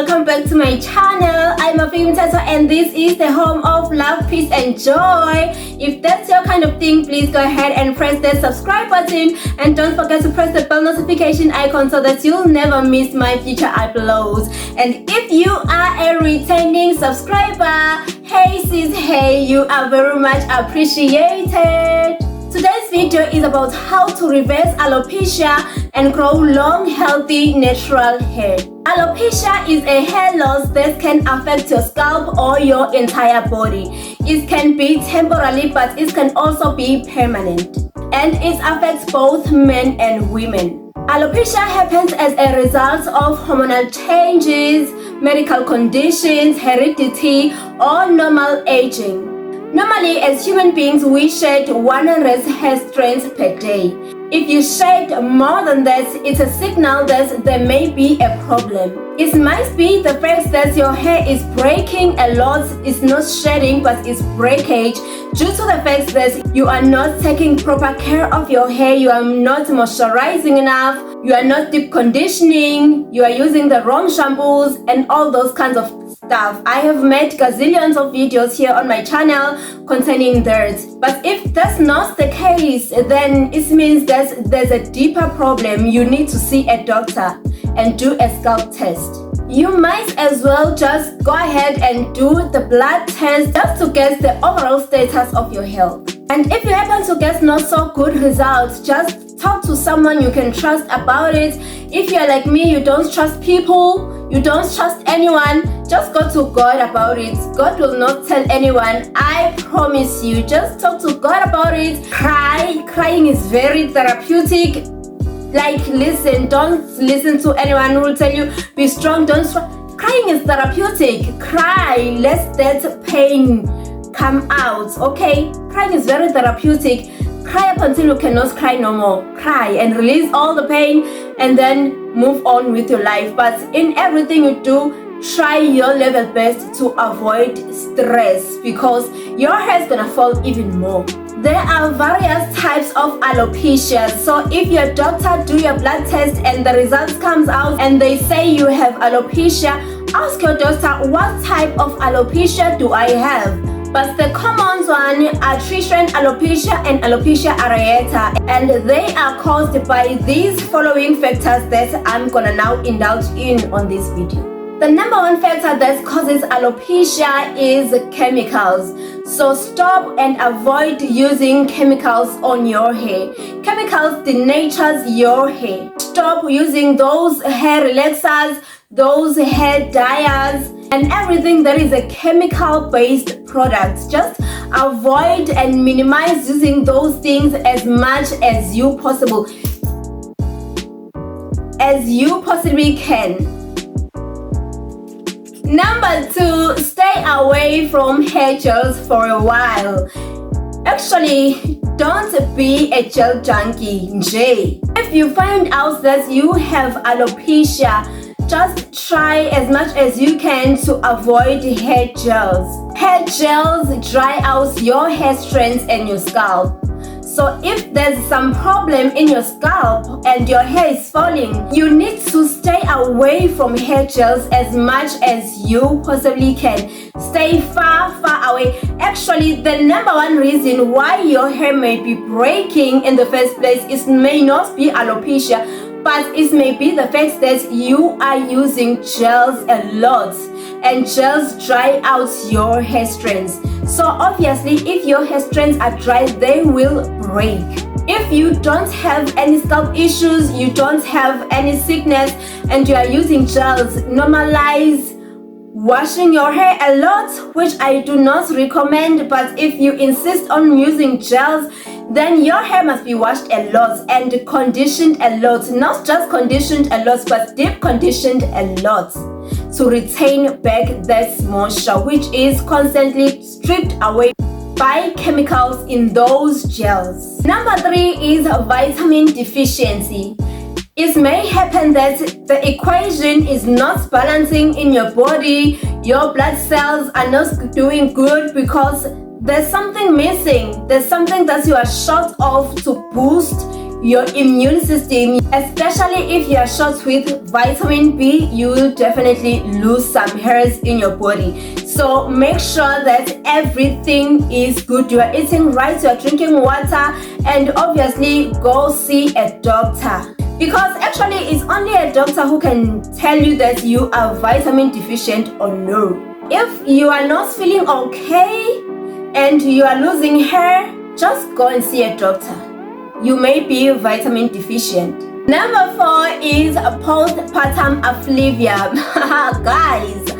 welcome back to my channel. I'm Afim Tata and this is the home of love, peace and joy. If that's your kind of thing, please go ahead and press the subscribe button and don't forget to press the bell notification icon so that you'll never miss my future uploads. And if you are a returning subscriber, hey sis, hey, you are very much appreciated. Today's video is about how to reverse alopecia and grow long, healthy, natural hair. Alopecia is a hair loss that can affect your scalp or your entire body. It can be temporary, but it can also be permanent. And it affects both men and women. Alopecia happens as a result of hormonal changes, medical conditions, heredity, or normal aging. Normally, as human beings, we shed 100 hair strands per day. If you shed more than that, it's a signal that there may be a problem. It might be the fact that your hair is breaking a lot. It's not shedding, but it's breakage due to the fact that you are not taking proper care of your hair. You are not moisturizing enough. You are not deep conditioning. You are using the wrong shampoos and all those kinds of stuff. I have made gazillions of videos here on my channel containing that. But if that's not the case, then it means that there's a deeper problem. You need to see a doctor and do a scalp test. You might as well just go ahead and do the blood test just to get the overall status of your health. And if you happen to get not so good results, just talk to someone you can trust about it. If you're like me, you don't trust people, you don't trust anyone, just go to God about it. God will not tell anyone, I promise you. Just talk to God about it. Cry. Crying is very therapeutic. Like, listen, don't listen to anyone who will tell you, be strong, don't strong. Crying is therapeutic. Cry, let that pain come out, okay? Crying is very therapeutic. Cry up until you cannot cry no more. Cry and release all the pain and then move on with your life. But in everything you do, try your level best to avoid stress because your hair is gonna fall even more. There are various types of alopecia. So if your doctor do your blood test and the results comes out and they say you have alopecia, ask your doctor, what type of alopecia do I have? But the common one are tree-strand alopecia and alopecia areata, and they are caused by these following factors that I'm gonna now indulge in on this video. The number one factor that causes alopecia is chemicals. So stop and avoid using chemicals on your hair. Chemicals denatures your hair. Stop using those hair relaxers, those hair dyers, and everything that is a chemical-based product. Just avoid and minimize using those things as much as you possibly can. Number 2, stay away from hair gels for a while. Actually, don't be a gel junkie, Jay. If you find out that you have alopecia, just try as much as you can to avoid hair gels. Hair gels dry out your hair strands and your scalp. So if there's some problem in your scalp and your hair is falling, you need to stay away from hair gels as much as you possibly can. Stay far, far away. Actually, the number one reason why your hair may be breaking in the first place is may not be alopecia, but it may be the fact that you are using gels a lot and gels dry out your hair strands. So obviously, if your hair strands are dry, they will break. If you don't have any scalp issues, you don't have any sickness, and you are using gels, normalize washing your hair a lot, which I do not recommend. But if you insist on using gels, then your hair must be washed a lot and conditioned a lot. Not just conditioned a lot, but deep conditioned a lot to retain back that moisture, which is constantly stripped away by chemicals in those gels. Number 3 is vitamin deficiency. It may happen that the equation is not balancing in your body. Your blood cells are not doing good because there's something missing. There's something that you are short of to boost your immune system, especially if you are short with vitamin B. You will definitely lose some hairs in your body. So make sure that everything is good. You are eating right, you are drinking water, and obviously go see a doctor. Because actually it's only a doctor who can tell you that you are vitamin deficient or no. If you are not feeling okay and you are losing hair, just go and see a doctor. You may be vitamin deficient. Number 4 is postpartum afflivium. Guys,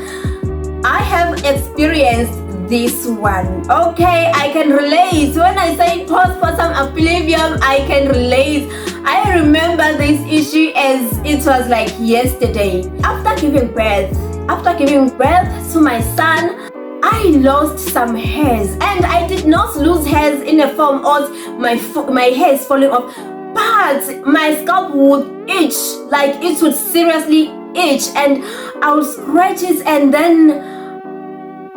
I have experienced this one. Okay, I can relate. When I say postpartum afflivium, I can relate. I remember this issue as it was like yesterday. After giving birth to my son, I lost some hairs, and I did not lose hairs in the form of my hair is falling off, but my scalp would itch, like it would seriously itch, and I would scratch it, and then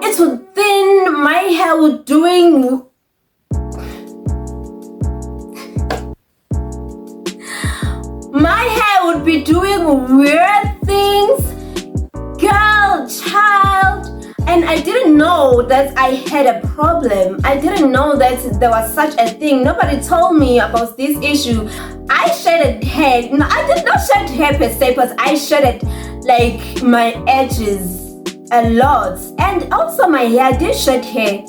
it would thin. My hair would be doing weird things. Girl, child. And I didn't know that I had a problem. I didn't know that there was such a thing. Nobody told me about this issue. I shedded hair. No, I did not shed hair per se, but I shedded like my edges a lot. And also my hair did shed hair.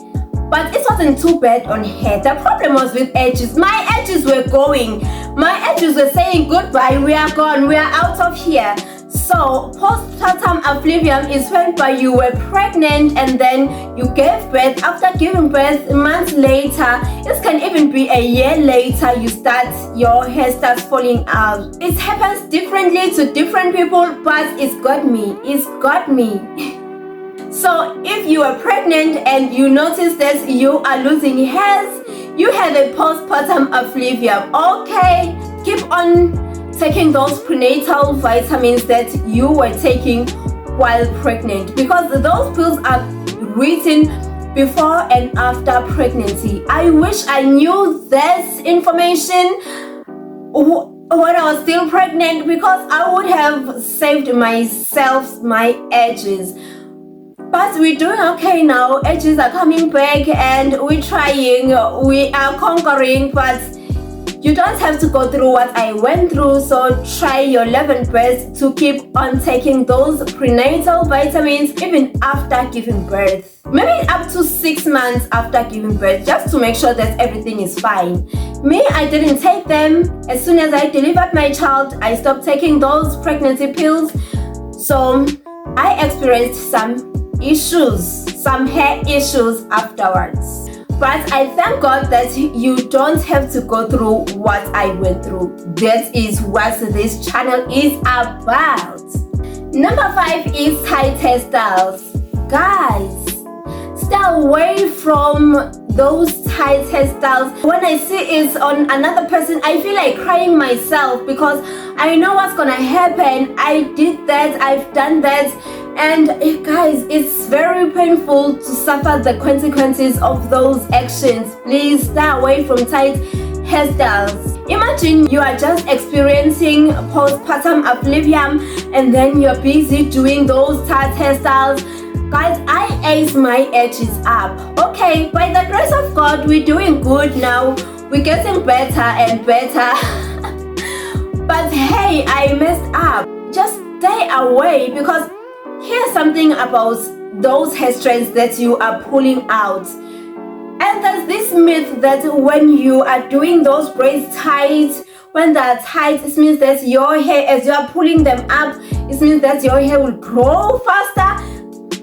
But it wasn't too bad on hair. The problem was with edges. My edges were going. My edges were saying goodbye. We are gone. We are out of here. So postpartum afflivium is when you were pregnant and then you gave birth. After giving birth, months later, it can even be a year later, your hair starts falling out. It happens differently to different people, but it's got me. So if you are pregnant and you notice that you are losing hairs, you have a postpartum afflivium. Okay, keep on taking those prenatal vitamins that you were taking while pregnant, because those pills are written before and after pregnancy. I wish I knew this information when I was still pregnant, because I would have saved myself my edges. But we're doing okay now. Edges are coming back and we're trying, we are conquering, but you don't have to go through what I went through. So try your level best to keep on taking those prenatal vitamins even after giving birth. Maybe up to 6 months after giving birth, just to make sure that everything is fine. Me, I didn't take them. As soon as I delivered my child, I stopped taking those pregnancy pills. So I experienced some hair issues afterwards. But I thank God that you don't have to go through what I went through. That is what this channel is about. Number 5 is tight hairstyles. Guys, stay away from those tight hairstyles. When I see it on another person, I feel like crying myself, because I know what's gonna happen. I did that, I've done that. And guys, it's very painful to suffer the consequences of those actions. Please stay away from tight hairstyles. Imagine you are just experiencing postpartum afflivium and then you're busy doing those tight hairstyles. Guys, I ace my edges up. Okay, by the grace of God, we're doing good now. We're getting better and better. But hey, I messed up. Just stay away, because here's something about those hair strands that you are pulling out. And there's this myth that when you are doing those braids tight, when they're tight, it means that your hair, as you are pulling them up, it means that your hair will grow faster.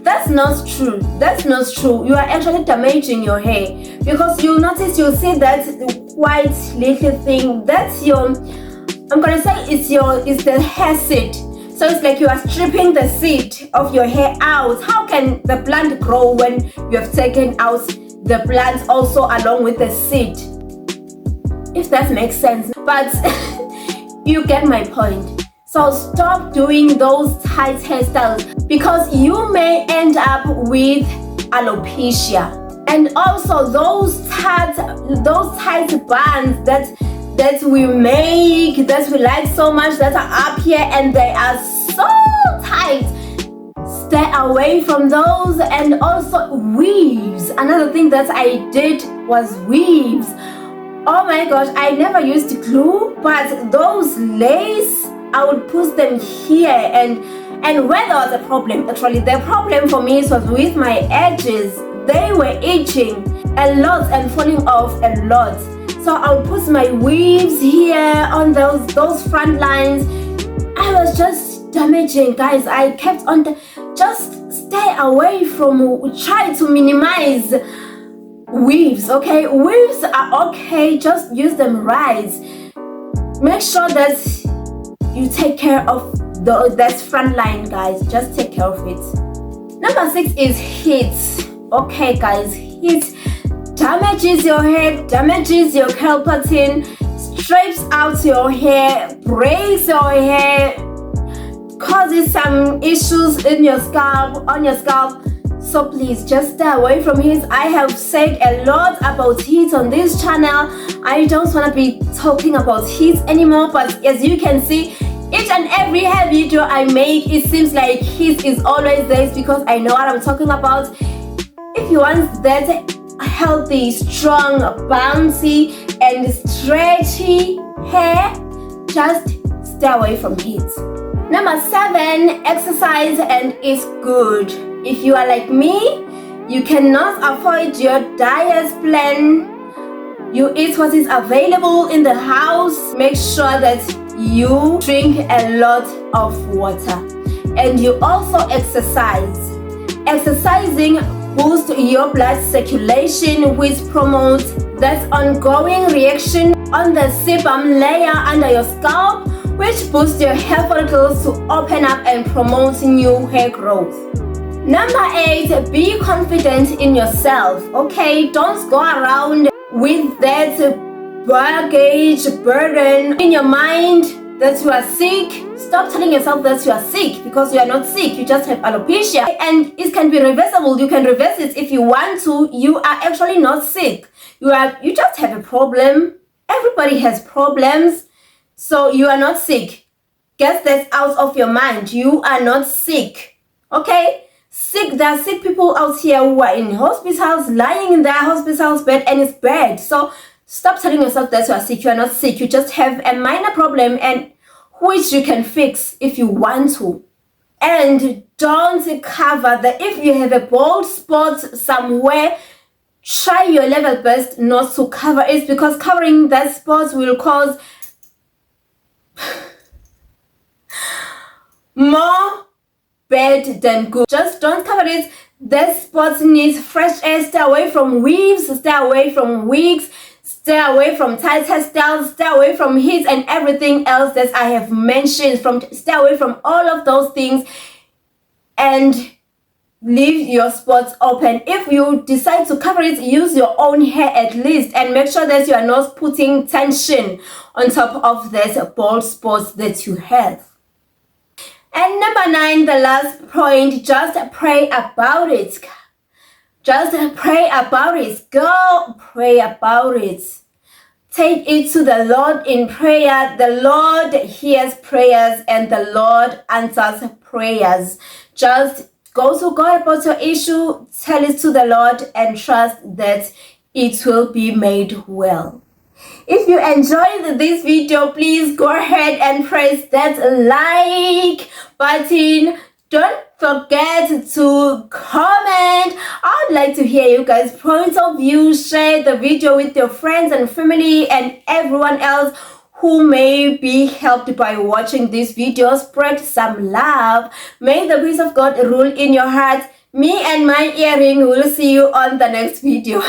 That's not true. That's not true. You are actually damaging your hair, because you'll see that white little thing. That's your, I'm gonna say it's the hair seed. So it's like you are stripping the seed of your hair out. How can the plant grow when you have taken out the plant also along with the seed? If that makes sense. But you get my point. So stop doing those tight hairstyles, because you may end up with alopecia. And also those tight bands that that we make, that we like so much, that are up here and they are so tight. Stay away from those. And also weaves. Another thing that I did was weaves. Oh my gosh, I never used glue, but those lace, I would put them here, and where there was a problem, actually the problem for me was with my edges. They were itching a lot and falling off a lot. So I would put my weaves here on those front lines. I was just damaging, guys. I kept on just stay away from, try to minimize weaves. Okay, weaves are okay, just use them right. Make sure that you take care of that front line, guys. Just take care of it. Number 6 is heat. Okay guys, heat damages your hair, damages your curl pattern, strips out your hair, breaks your hair, causes some issues in your scalp, on your scalp. So please just stay away from heat. I have said a lot about heat on this channel. I don't want to be talking about heat anymore, but as you can see, each and every hair video I make, it seems like heat is always there, because I know what I'm talking about. If you want that healthy, strong, bouncy and stretchy hair, just stay away from heat. Number 7, exercise and it's good. If you are like me, you cannot afford your diet plan. You eat what is available in the house. Make sure that you drink a lot of water, and you also exercise. Exercising boosts your blood circulation, which promotes that ongoing reaction on the sebum layer under your scalp, which boosts your hair follicles to open up and promote new hair growth. Number 8, be confident in yourself. Okay, don't go around with that baggage, burden in your mind that you are sick. Stop telling yourself that you are sick, because you are not sick. You just have alopecia, and it can be reversible. You can reverse it if you want to. You are actually not sick. You just have a problem. Everybody has problems, so you are not sick. Get that out of your mind. You are not sick. Okay? Sick. There are sick people out here who are in hospitals, lying in their hospitals bed, and it's bad. So stop telling yourself that you are sick. You are not sick. You just have a minor problem, and which you can fix if you want to. And don't cover that. If you have a bald spot somewhere, try your level best not to cover it, because covering that spot will cause more bad than good. Just don't cover it. That spot needs fresh air. Stay away from weaves, stay away from wigs, stay away from tight hairstyles, stay away from heat and everything else that I have mentioned. Stay away from all of those things and leave your spots open. If you decide to cover it, use your own hair at least, and make sure that you are not putting tension on top of that bald spots that you have. And number 9, the last point, just pray about it. Just pray about it. Go pray about it. Take it to the Lord in prayer. The Lord hears prayers and the Lord answers prayers. Just go to God about your issue, tell it to the Lord, and trust that it will be made well. If you enjoyed this video, please go ahead and press that like button. Don't forget to comment. I would like to hear you guys' points of view. Share the video with your friends and family and everyone else who may be helped by watching this video. Spread some love. May the peace of God rule in your heart. Me and my earring will see you on the next video.